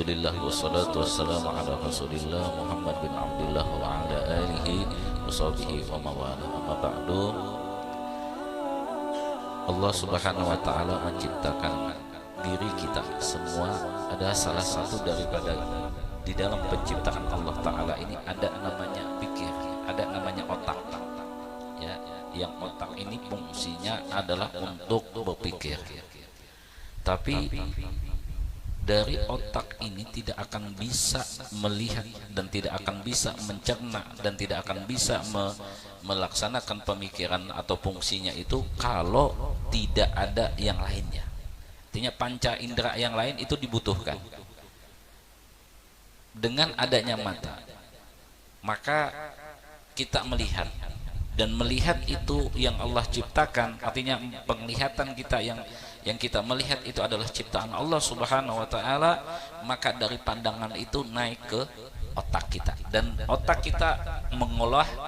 Alhamdulillah wassalatu wassalamu ala Rasulillah Muhammad bin Abdullah wa ala alihi wa sahbihi wa mawala. Amma ba'du. Allah Subhanahu wa taala menciptakan diri kita semua. Ada salah satu daripada di dalam penciptaan Allah taala ini ada namanya pikir, ada namanya otak. Ya, yang otak ini fungsinya adalah untuk berpikir. Tapi dari otak ini tidak akan bisa melihat dan tidak akan bisa mencerna dan tidak akan bisa melaksanakan pemikiran atau fungsinya itu kalau tidak ada yang lainnya. Artinya panca indera yang lain itu dibutuhkan. Dengan adanya mata, maka kita melihat, dan melihat itu yang Allah ciptakan. Artinya penglihatan kita yang kita melihat itu adalah ciptaan Allah Subhanahu wa taala. Maka dari pandangan itu naik ke otak kita, dan otak kita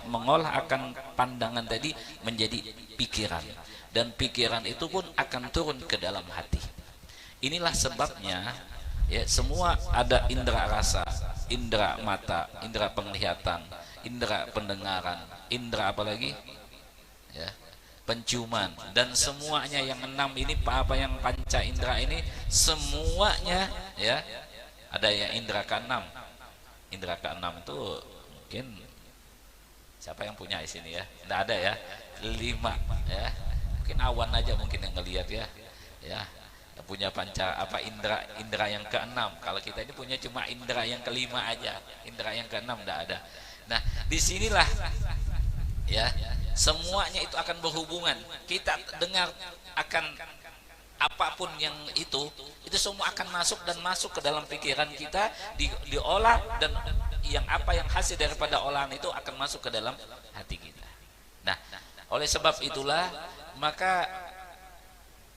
mengolah akan pandangan tadi menjadi pikiran, dan pikiran itu pun akan turun ke dalam hati. Inilah sebabnya ya, semua ada indera rasa, indera mata, indera penglihatan, indera pendengaran, indera apalagi ya, penciuman, dan semuanya yang 6 ini, apa yang panca indera ini semuanya ya, ada yang indera ke-6. Indera ke-6 itu mungkin siapa yang punya di sini ya? Enggak ada ya. 5 ya. Mungkin awan aja mungkin yang ngelihat ya. Ya. Punya panca apa indera yang ke-6. Kalau kita ini punya cuma indera yang ke-5 aja. Indera yang ke-6 enggak ada. Nah, disinilah ya, semuanya itu akan berhubungan. Kita dengar akan apapun yang itu semua akan masuk ke dalam pikiran kita, diolah, dan yang hasil daripada olahan itu akan masuk ke dalam hati kita. Nah, oleh sebab itulah maka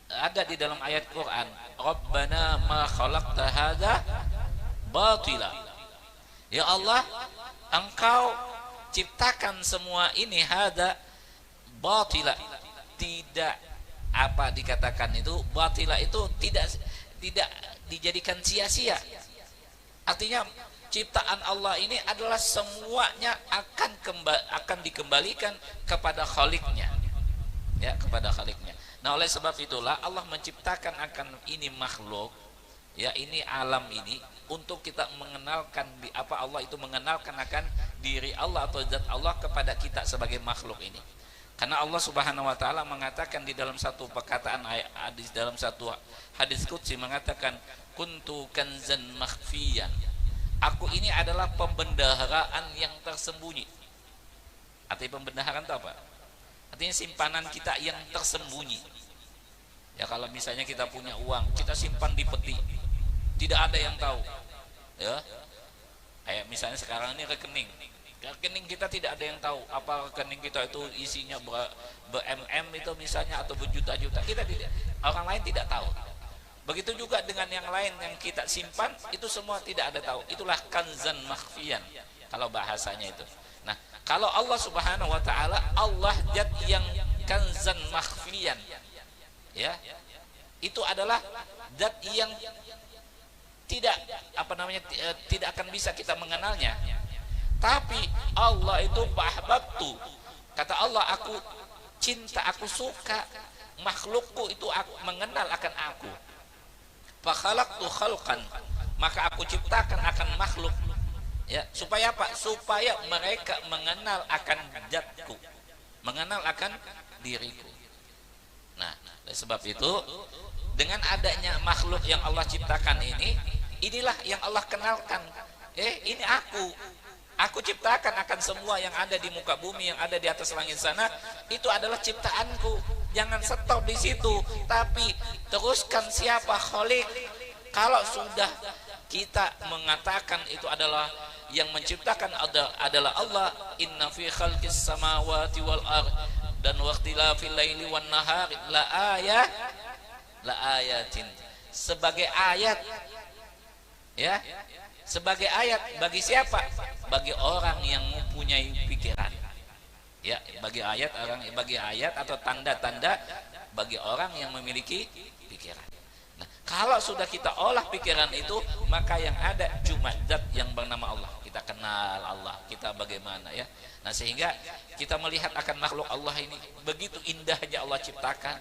ada di dalam ayat Quran, Rabbana ma khalaqta hadza batila. Ya Allah, Engkau ciptakan semua ini hadza batila. Tidak apa dikatakan itu batila itu tidak dijadikan sia-sia. Artinya ciptaan Allah ini adalah semuanya akan dikembalikan kepada Khaliknya. Ya, kepada Khaliknya. Nah, oleh sebab itulah Allah menciptakan akan ini makhluk, ya, ini alam ini untuk kita mengenalkan Allah itu mengenalkan akan diri Allah atau zat Allah kepada kita sebagai makhluk ini. Karena Allah Subhanahu wa taala mengatakan di dalam satu perkataan hadis, dalam satu hadis qudsi mengatakan, kuntu kanzan makhfiyan. Aku ini adalah pembendaharaan yang tersembunyi. Artinya pembendaharaan itu apa? Artinya simpanan kita yang tersembunyi. Ya, kalau misalnya kita punya uang, kita simpan di peti, tidak ada yang tahu. Ya. Kayak misalnya sekarang ini rekening kita tidak ada yang tahu apa rekening kita itu isinya ber-mm itu misalnya, atau berjuta-juta, kita tidak, orang lain tidak tahu. Begitu juga dengan yang lain yang kita simpan, itu semua tidak ada tahu. Itulah kanzan makhfiyan kalau bahasanya itu. Nah, kalau Allah Subhanahu wa taala, Allah zat yang kanzan makhfiyan, ya, itu adalah zat yang tidak tidak akan bisa kita mengenalnya. Tapi Allah itu bahbabtu, kata Allah, aku cinta, aku suka makhlukku itu mengenal akan aku. Fakhalaqtu khalqan, maka aku ciptakan akan makhluk, ya, supaya apa? Supaya mereka mengenal akan zatku, mengenal akan diriku. Nah, oleh sebab itu dengan adanya makhluk yang Allah ciptakan inilah yang Allah kenalkan. Ini aku ciptakan akan semua yang ada di muka bumi, yang ada di atas langit sana, itu adalah ciptaanku. Jangan stop di situ, tapi teruskan siapa Khalik. Kalau sudah kita mengatakan itu adalah yang menciptakan adalah Allah, inna fi khalqis samawati wal ard dan waqtilafil laili wan nahari la ayatin, sebagai ayat, ya, sebagai ayat bagi siapa? Bagi orang yang mempunyai pikiran. Ya, bagi ayat atau tanda-tanda bagi orang yang memiliki pikiran. Nah, Kalau sudah kita olah pikiran itu, maka yang ada cuma zat yang bernama Allah. Kita kenal Allah, kita bagaimana ya. Nah, sehingga kita melihat akan makhluk Allah ini begitu indahnya Allah ciptakan.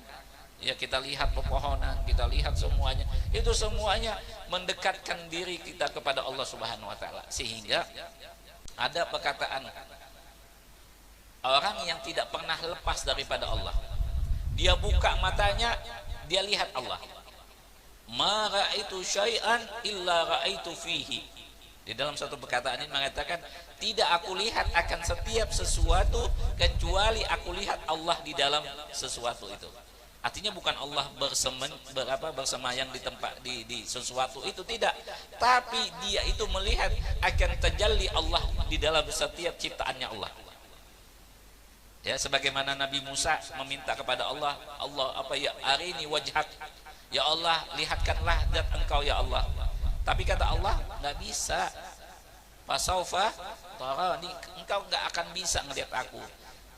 Ya, kita lihat pepohonan, kita lihat semuanya. Itu semuanya mendekatkan diri kita kepada Allah Subhanahu wa taala. Sehingga ada perkataan orang yang tidak pernah lepas daripada Allah. Dia buka matanya, dia lihat Allah. Ma ra'aitu syai'an illa ra'aitu fihi. Di dalam satu perkataan ini mengatakan, tidak aku lihat akan setiap sesuatu kecuali aku lihat Allah di dalam sesuatu itu. Artinya bukan Allah bersemayang di tempat di sesuatu itu, tidak, tapi dia itu melihat akan tajalli Allah di dalam setiap ciptaannya Allah. Ya, sebagaimana Nabi Musa meminta kepada Allah, Allah apa ya, arini wajhak, ya Allah, lihatkanlah zat engkau ya Allah. Tapi kata Allah, nggak bisa. Fasaufa tarani, engkau nggak akan bisa ngelihat aku.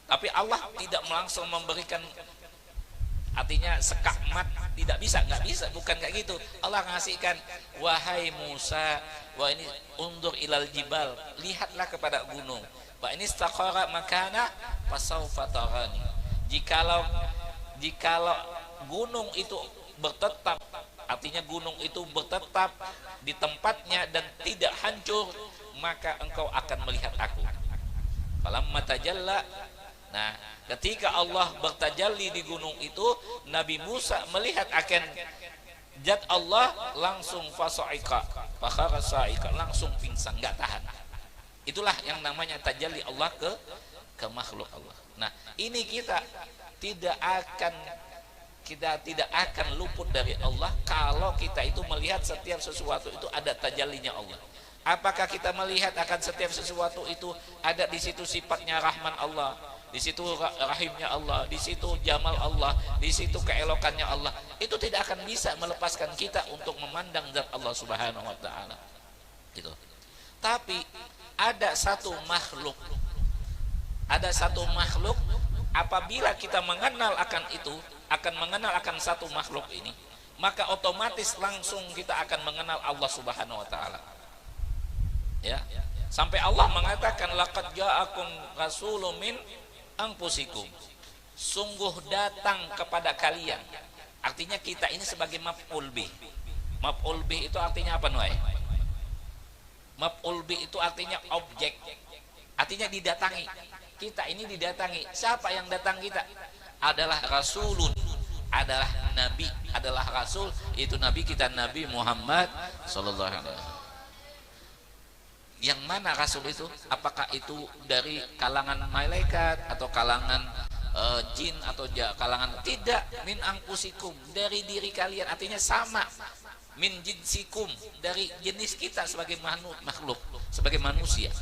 Tapi Allah tidak langsung memberikan, artinya sekakmat, tidak bisa, nggak bisa, bukan kayak gitu. Allah ngasihkan, wahai Musa, wah ini undur ilal jibal, lihatlah kepada gunung. Wa ini istaqara makana fasaufa tarani. Jikalau gunung itu bertetap, artinya gunung itu bertetap di tempatnya dan tidak hancur, maka engkau akan melihat aku. Falamma tajalla, nah ketika Allah bertajalli di gunung itu, Nabi Musa melihat akan zat Allah, langsung fasaika fakhara saika, langsung pingsan, nggak tahan. Itulah yang namanya tajalli Allah ke makhluk Allah. Nah, ini kita tidak akan luput dari Allah kalau kita itu melihat setiap sesuatu itu ada tajallinya Allah. Apakah kita melihat akan setiap sesuatu itu ada di situ sifatnya Rahman Allah, di situ rahimnya Allah, di situ jamal Allah, di situ keelokannya Allah. Itu tidak akan bisa melepaskan kita untuk memandang zat Allah Subhanahu wa taala. Gitu. Tapi ada satu makhluk, apabila kita mengenal akan itu, akan mengenal akan satu makhluk ini, maka otomatis langsung kita akan mengenal Allah Subhanahu wa taala. Ya. Sampai Allah mengatakan, laqad ja'akum rasulun min anfusikum. Sungguh datang kepada kalian. Artinya kita ini sebagai maf'ul bih. Maf'ul bih itu artinya apa, Nuai? Maf'ul bih itu artinya objek. Artinya didatangi. Kita ini didatangi. Siapa yang datang kita? Adalah rasulun, adalah nabi, adalah rasul, itu nabi kita, Nabi Muhammad sallallahu alaihi wasallam. Yang mana rasul itu? Apakah itu dari kalangan malaikat atau kalangan jin atau kalangan? Tidak, min anfusikum, dari diri kalian. Artinya sama, min jinsikum, dari jenis kita sebagai makhluk, sebagai manusia.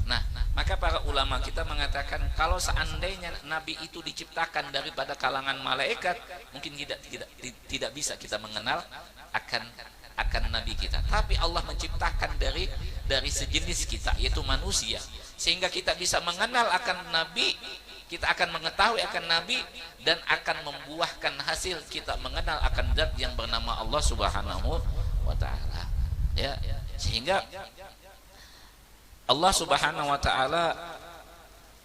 Nah, maka para ulama kita mengatakan, kalau seandainya nabi itu diciptakan daripada kalangan malaikat, mungkin tidak bisa kita mengenal akan nabi kita. Tapi Allah menciptakan dari sejenis kita, yaitu manusia, sehingga kita bisa mengenal akan nabi, kita akan mengetahui akan nabi, dan akan membuahkan hasil kita mengenal akan zat yang bernama Allah Subhanahu wa taala. Ya, sehingga Allah Subhanahu wa taala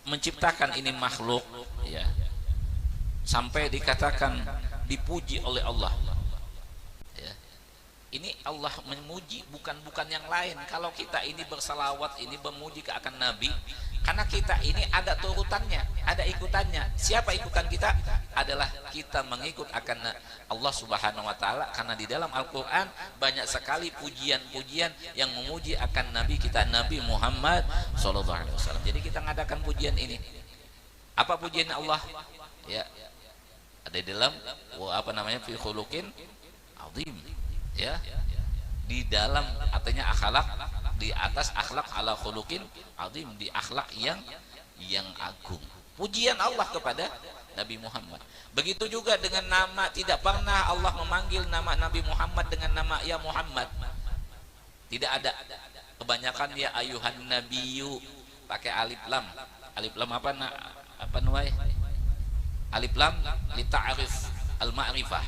menciptakan ini makhluk, ya, sampai dikatakan dipuji oleh Allah. Ya. Ini Allah memuji, bukan yang lain. Kalau kita ini bersalawat, ini memuji ke akan Nabi, karena kita ini ada turutannya, ada ikutannya. Siapa ikutan kita? Adalah kita mengikut akan Allah Subhanahu wa taala, karena di dalam Al-Qur'an banyak sekali pujian-pujian yang memuji akan Nabi kita, Nabi Muhammad sallallahu alaihi wasallam. Jadi kita ngadakan pujian ini. Apa pujian Allah? Ya. Ada di dalam fi khuluqin azim. Ya. Di dalam, artinya akhlak, di atas akhlak ala khuluqin azim, di akhlak yang agung. Pujian Allah kepada Nabi Muhammad. Begitu juga dengan nama, tidak pernah Allah memanggil nama Nabi Muhammad dengan nama ya Muhammad. Tidak ada. Kebanyakan ya ayuhan nabiyyu, pakai alif lam. Alif lam apa nuai? Alif lam li ta'rif al-ma'rifah.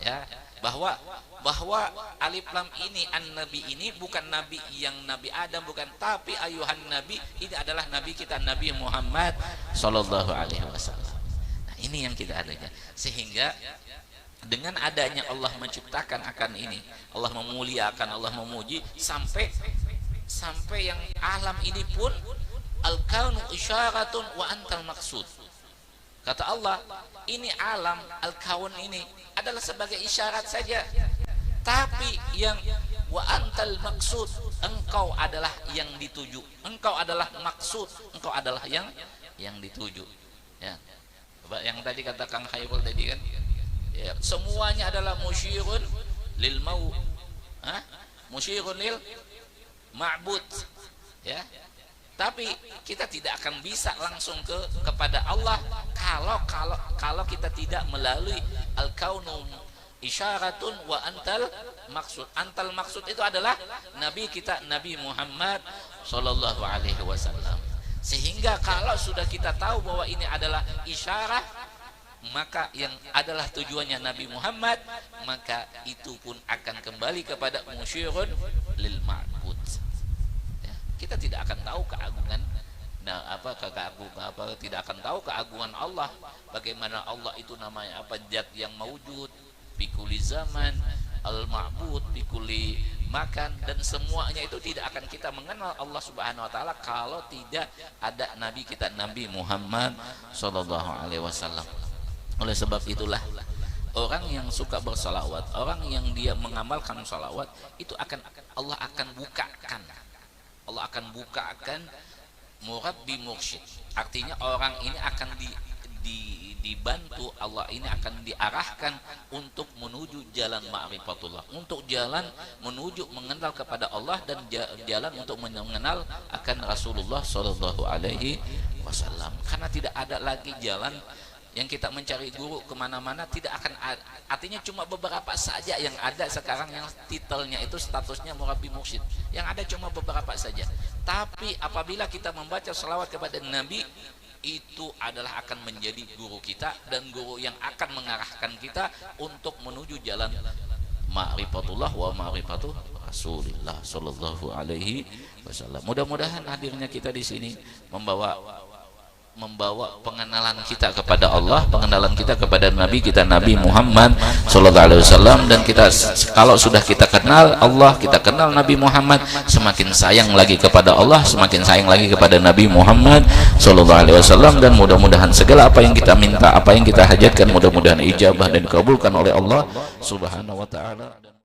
Ya. bahwa alif lam ini an-nabi ini bukan nabi yang Nabi Adam, bukan, tapi ayuhan nabi ini adalah nabi kita Nabi Muhammad sallallahu alaihi wasallam. Nah, ini yang kita adanya, sehingga dengan adanya Allah menciptakan akan ini, Allah memuliakan, Allah memuji, sampai yang alam ini pun al-kaunu isyaratun wa antal maksud. Kata Allah, ini alam al-kaun ini adalah sebagai isyarat saja, tapi yang wa antal maksud, engkau adalah yang dituju, engkau adalah maksud, engkau adalah yang dituju. Ya, yang tadi kata Kang Khairul tadi kan, ya, semuanya adalah musyirun lil mau, musyirun lil ma'bud, ya. Tapi kita tidak akan bisa langsung kepada Allah kalau kita tidak melalui al-kaunu isyaratun wa antal maksud. Antal maksud itu adalah nabi kita Nabi Muhammad sallallahu alaihi wasallam. Sehingga kalau sudah kita tahu bahwa ini adalah isyarat, maka yang adalah tujuannya Nabi Muhammad, maka itu pun akan kembali kepada musyirun lil ma'bud. Kita tidak akan tahu keagungan, tidak akan tahu keagungan Allah, bagaimana Allah itu namanya apa, zat yang maujud bikuli zaman, al-ma'bud bikuli makan, dan semuanya itu tidak akan kita mengenal Allah Subhanahu wa taala kalau tidak ada nabi kita Nabi Muhammad sallallahu alaihi wasallam. Oleh sebab itulah orang yang suka bersalawat, orang yang dia mengamalkan salawat itu Allah akan bukakan murabbi mursyid. Artinya orang ini akan dibantu, Allah ini akan diarahkan untuk menuju jalan ma'rifatullah, untuk jalan menuju mengenal kepada Allah, dan jalan untuk mengenal akan Rasulullah sallallahu alaihi wasallam. Karena tidak ada lagi jalan yang kita mencari guru kemana-mana, tidak akan ada. Artinya cuma beberapa saja yang ada sekarang yang titelnya itu statusnya murabbi mursyid, yang ada cuma beberapa saja. Tapi apabila kita membaca selawat kepada Nabi, itu adalah akan menjadi guru kita, dan guru yang akan mengarahkan kita untuk menuju jalan ma'rifatullah wa ma'rifatu Rasulillah sallallahu alaihi wasallam. Mudah-mudahan hadirnya kita di sini membawa pengenalan kita kepada Allah, pengenalan kita kepada Nabi kita Nabi Muhammad sallallahu alaihi wasallam. Dan kita, kalau sudah kita kenal Allah, kita kenal Nabi Muhammad, semakin sayang lagi kepada Allah, semakin sayang lagi kepada Nabi Muhammad sallallahu alaihi wasallam. Dan mudah-mudahan segala apa yang kita minta, apa yang kita hajatkan, mudah-mudahan ijabah dan dikabulkan oleh Allah Subhanahu wa taala.